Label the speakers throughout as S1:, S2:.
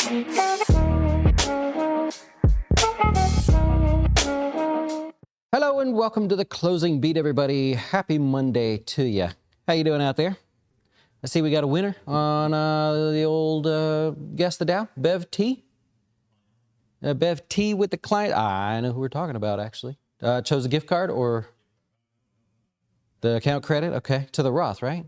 S1: Hello and welcome to the closing beat, everybody. Happy Monday to you. How you doing out there? I see we got a winner on the old Guess the Dow, Bev T. Bev T with the client. I know who we're talking about, actually. Chose a gift card or the account credit? Okay, to the Roth, right?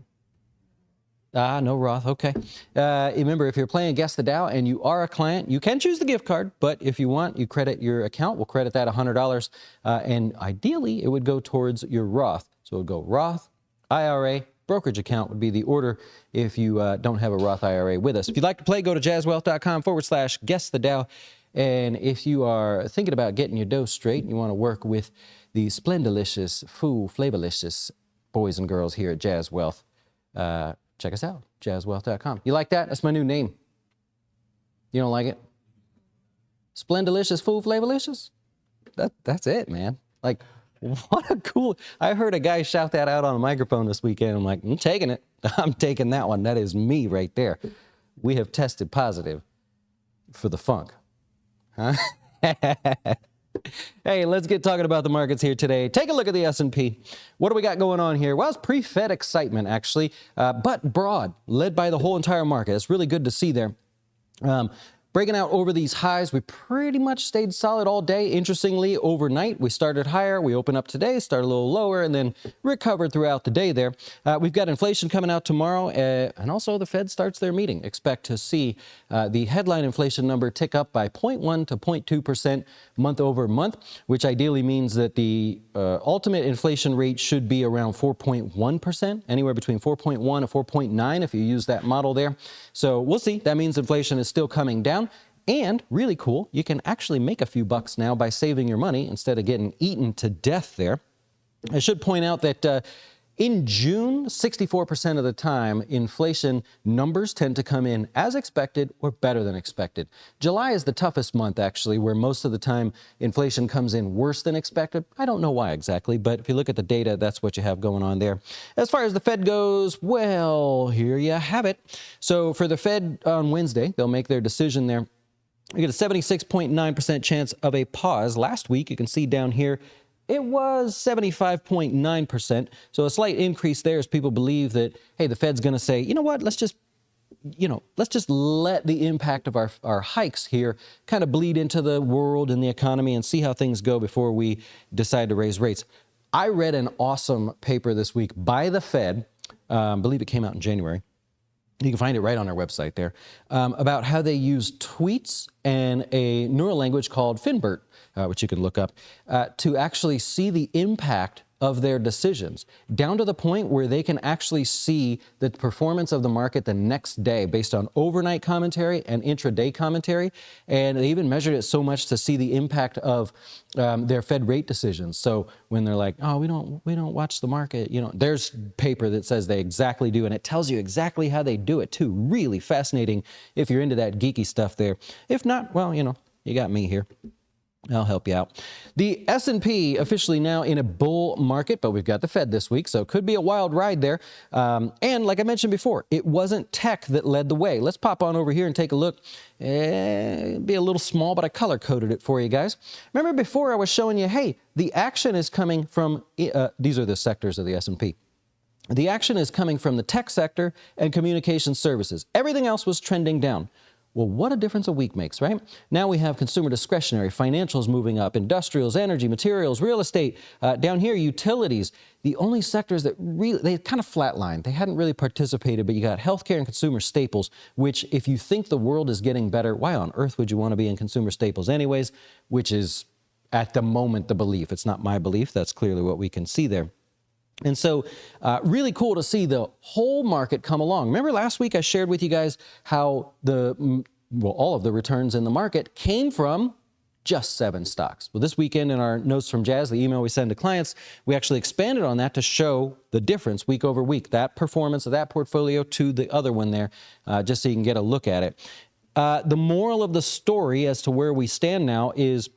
S1: No Roth, okay. Remember, if you're playing Guess the Dow and you are a client, you can choose the gift card, but if you want, you credit your account. We'll credit that $100, and ideally, it would go towards your Roth. So it would go Roth, IRA, brokerage account would be the order if you don't have a Roth IRA with us. If you'd like to play, go to jazzwealth.com/Guess the Dow. And if you are thinking about getting your dough straight and you want to work with the splendilicious, flavorlicious boys and girls here at Jazz Wealth, check us out, jazzwealth.com. You like that? That's my new name. You don't like it? Splendilicious, flavorlicious? That's it, man. Like, what a cool... I heard a guy shout that out on a microphone this weekend. I'm like, I'm taking it. I'm taking that one. That is me right there. We have tested positive for the funk. Huh? Hey, let's get talking about the markets here today. Take a look at the S&P. What do we got going on here? Well, it's pre-Fed excitement, actually, but broad, led by the whole entire market. It's really good to see there. Breaking out over these highs, we pretty much stayed solid all day. Interestingly, overnight, we started higher. We opened up today, started a little lower, and then recovered throughout the day there. We've got inflation coming out tomorrow, and also the Fed starts their meeting. Expect to see the headline inflation number tick up by 0.1 to 0.2% month over month, which ideally means that the ultimate inflation rate should be around 4.1%, anywhere between 4.1 and 4.9 if you use that model there. So we'll see. That means inflation is still coming down. And really cool, you can actually make a few bucks now by saving your money instead of getting eaten to death there. I should point out that in June, 64% of the time, inflation numbers tend to come in as expected or better than expected. July is the toughest month, actually, where most of the time inflation comes in worse than expected. I don't know why exactly, but if you look at the data, that's what you have going on there. As far as the Fed goes, well, here you have it. So for the Fed on Wednesday, they'll make their decision there. You get a 76.9% chance of a pause. Last week, you can see down here, it was 75.9%. So a slight increase there as people believe that, hey, the Fed's going to say, you know what, let's just let the impact of our hikes here kind of bleed into the world and the economy and see how things go before we decide to raise rates. I read an awesome paper this week by the Fed, I believe it came out in January. You can find it right on our website there, about how they use tweets and a neural language called Finbert, which you can look up, to actually see the impact of their decisions, down to the point where they can actually see the performance of the market the next day based on overnight commentary and intraday commentary. And they even measured it so much to see the impact of their Fed rate decisions. So when they're like, oh, we don't watch the market, there's paper that says they exactly do, and it tells you exactly how they do it too. Really fascinating if you're into that geeky stuff there. If not, well, you got me here. I'll help you out. The S&P officially now in a bull market, but we've got the Fed this week, so it could be a wild ride there. And like I mentioned before, it wasn't tech that led the way. Let's pop on over here and take a look. It'd be a little small, but I color-coded it for you guys. Remember before I was showing you, hey, the action is coming from, these are the sectors of the S&P. The action is coming from the tech sector and communication services. Everything else was trending down. Well, what a difference a week makes, right? Now we have consumer discretionary, financials moving up, industrials, energy, materials, real estate, down here, utilities. The only sectors that really, they kind of flatlined. They hadn't really participated, but you got healthcare and consumer staples, which if you think the world is getting better, why on earth would you want to be in consumer staples anyways? Which is at the moment the belief. It's not my belief. That's clearly what we can see there. And so really cool to see the whole market come along. Remember last week I shared with you guys how all of the returns in the market came from just 7 stocks. Well, this weekend in our Notes from Jazz, the email we send to clients, we actually expanded on that to show the difference week over week, that performance of that portfolio to the other one there, just so you can get a look at it. The moral of the story as to where we stand now is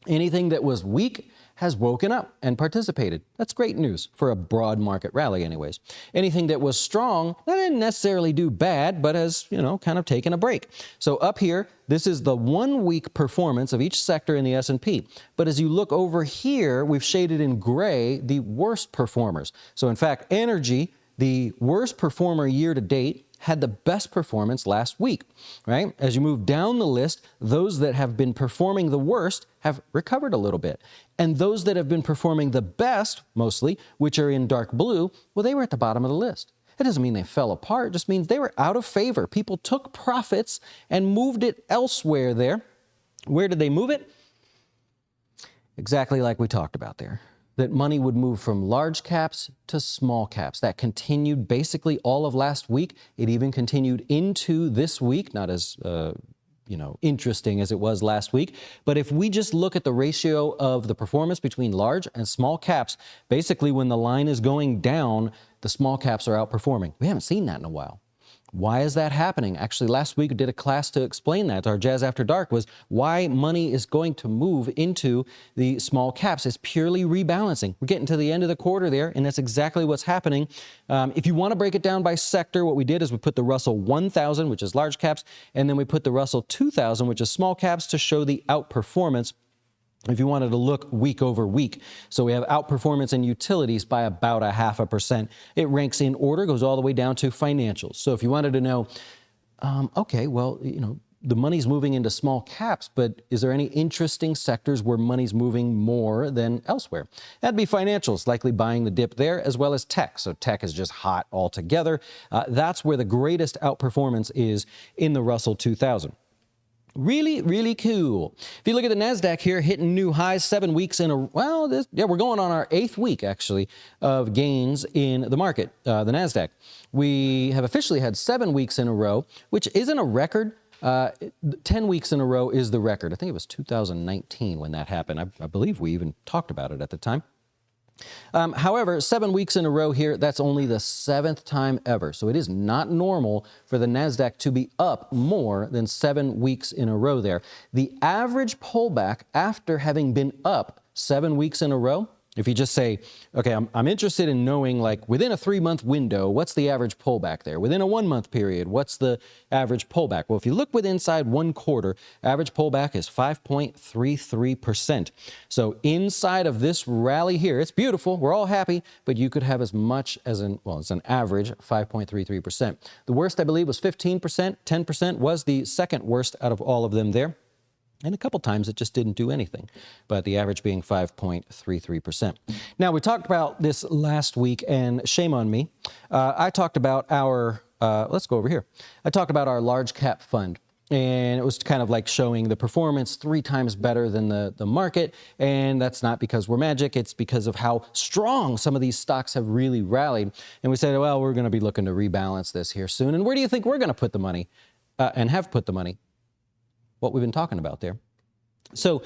S1: anything that was weak has woken up and participated. That's great news for a broad market rally anyways. Anything that was strong, that didn't necessarily do bad, but has, kind of taken a break. So up here, this is the 1 week performance of each sector in the S&P. But as you look over here, we've shaded in gray the worst performers. So in fact, energy, the worst performer year to date, had the best performance last week, right? As you move down the list, those that have been performing the worst have recovered a little bit. And those that have been performing the best, mostly, which are in dark blue, well, they were at the bottom of the list. It doesn't mean they fell apart, it just means they were out of favor. People took profits and moved it elsewhere there. Where did they move it? Exactly like we talked about there. That money would move from large caps to small caps. That continued basically all of last week. It even continued into this week, not as interesting as it was last week. But if we just look at the ratio of the performance between large and small caps, basically when the line is going down, the small caps are outperforming. We haven't seen that in a while. Why is that happening? Actually, last week we did a class to explain that. Our Jazz After Dark was why money is going to move into the small caps. It's purely rebalancing. We're getting to the end of the quarter there, and that's exactly what's happening. If you want to break it down by sector, what we did is we put the Russell 1000, which is large caps, and then we put the Russell 2000, which is small caps, to show the outperformance if you wanted to look week over week. So we have outperformance in utilities by about 0.5%. It ranks in order, goes all the way down to financials. So if you wanted to know, okay, well, the money's moving into small caps, but is there any interesting sectors where money's moving more than elsewhere? That'd be financials, likely buying the dip there, as well as tech. So tech is just hot altogether. That's where the greatest outperformance is in the Russell 2000. Really, really cool. If you look at the NASDAQ here, hitting new highs 7 weeks in a we're going on our 8th week, actually, of gains in the market, the NASDAQ. We have officially had 7 weeks in a row, which isn't a record. 10 weeks in a row is the record. I think it was 2019 when that happened. I believe we even talked about it at the time. However, 7 weeks in a row here, that's only the 7th time ever. So it is not normal for the NASDAQ to be up more than 7 weeks in a row there. The average pullback after having been up 7 weeks in a row, if you just say, okay, I'm interested in knowing, like, within a 3-month window, what's the average pullback there? Within a 1-month period, what's the average pullback? Well, if you look within inside 1 quarter, average pullback is 5.33%. So inside of this rally here, it's beautiful, we're all happy, but you could have as much as it's an average 5.33%. The worst, I believe, was 15%. 10% was the second worst out of all of them there. And a couple times it just didn't do anything, but the average being 5.33%. Now, we talked about this last week, and shame on me. I talked about our, let's go over here. I talked about our large cap fund, and it was kind of like showing the performance 3 times better than the market. And that's not because we're magic. It's because of how strong some of these stocks have really rallied. And we said, well, we're going to be looking to rebalance this here soon. And where do you think we're going to put the money and have put the money? What we've been talking about there. So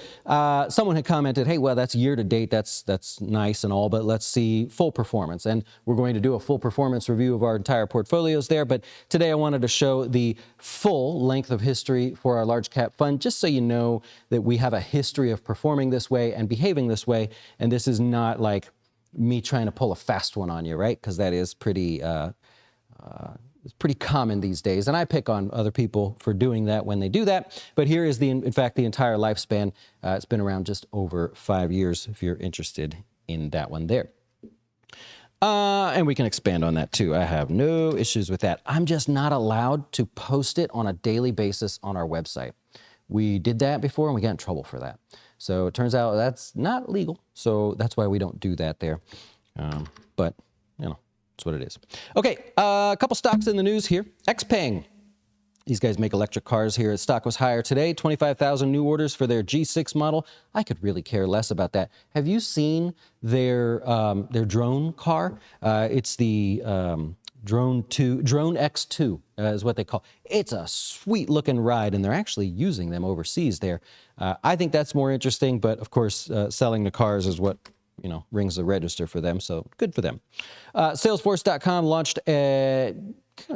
S1: someone had commented, hey, well, that's year to date. That's nice and all, but let's see full performance. And we're going to do a full performance review of our entire portfolios there. But today I wanted to show the full length of history for our large cap fund, just so you know that we have a history of performing this way and behaving this way. And this is not like me trying to pull a fast one on you, right? Because that is pretty it's pretty common these days, and I pick on other people for doing that when they do that. But here is, in fact, the entire lifespan. It's been around just over 5 years, if you're interested in that one there. And we can expand on that too. I have no issues with that. I'm just not allowed to post it on a daily basis on our website. We did that before, and we got in trouble for that. So it turns out that's not legal, so that's why we don't do that there. But, that's what it is. Okay, a couple stocks in the news here. XPeng. These guys make electric cars here. The stock was higher today, 25,000 new orders for their G6 model. I could really care less about that. Have you seen their drone car? It's the Drone X2 is what they call it. It's a sweet looking ride, and they're actually using them overseas there. I think that's more interesting, but of course, selling the cars is what rings the register for them, so good for them. Salesforce.com launched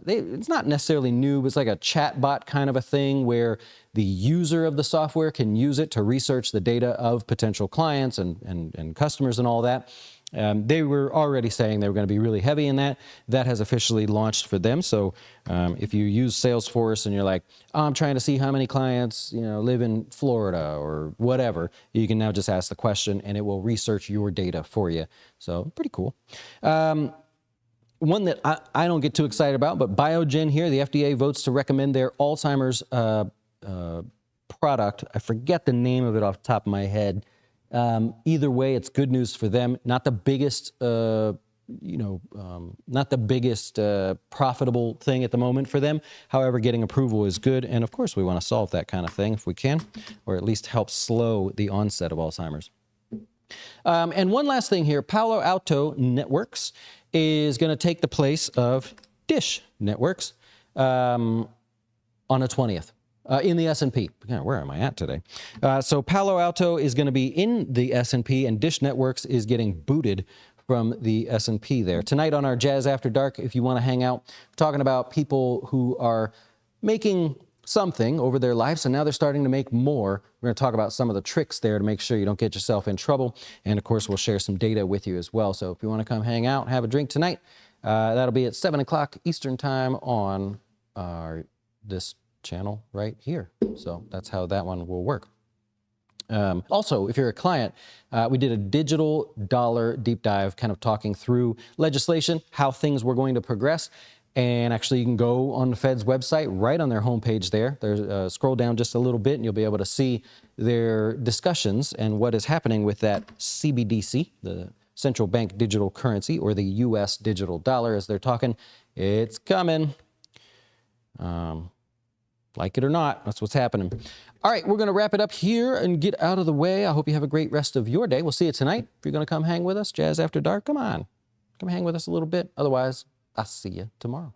S1: it's not necessarily new, but it's like a chatbot kind of a thing where the user of the software can use it to research the data of potential clients and customers and all that. They were already saying they were going to be really heavy in that. That has officially launched for them. So if you use Salesforce and you're like, oh, I'm trying to see how many clients live in Florida or whatever, you can now just ask the question and it will research your data for you. So pretty cool. One that I don't get too excited about, but Biogen here, the FDA votes to recommend their Alzheimer's product. I forget the name of it off the top of my head. Either way, it's good news for them. Not the biggest, not the biggest profitable thing at the moment for them. However, getting approval is good. And of course, we want to solve that kind of thing if we can, or at least help slow the onset of Alzheimer's. And one last thing here, Palo Alto Networks is going to take the place of Dish Networks on the 20th. In the S&P. Where am I at today? So Palo Alto is going to be in the S&P, and Dish Networks is getting booted from the S&P there. Tonight on our Jazz After Dark, if you want to hang out, we're talking about people who are making something over their lives, and now they're starting to make more. We're going to talk about some of the tricks there to make sure you don't get yourself in trouble. And of course, we'll share some data with you as well. So if you want to come hang out, have a drink tonight, that'll be at 7 o'clock Eastern time on this channel right here. So that's how that one will work. Also, if you're a client, we did a digital dollar deep dive, kind of talking through legislation, how things were going to progress. And actually, you can go on the Fed's website, right on their homepage there. There's scroll down just a little bit, and you'll be able to see their discussions and what is happening with that CBDC, the central bank digital currency, or the U.S. digital dollar, as they're talking. It's coming. Like it or not, that's what's happening. All right, we're going to wrap it up here and get out of the way. I hope you have a great rest of your day. We'll see you tonight. If you're going to come hang with us, Jazz After Dark, come on. Come hang with us a little bit. Otherwise, I'll see you tomorrow.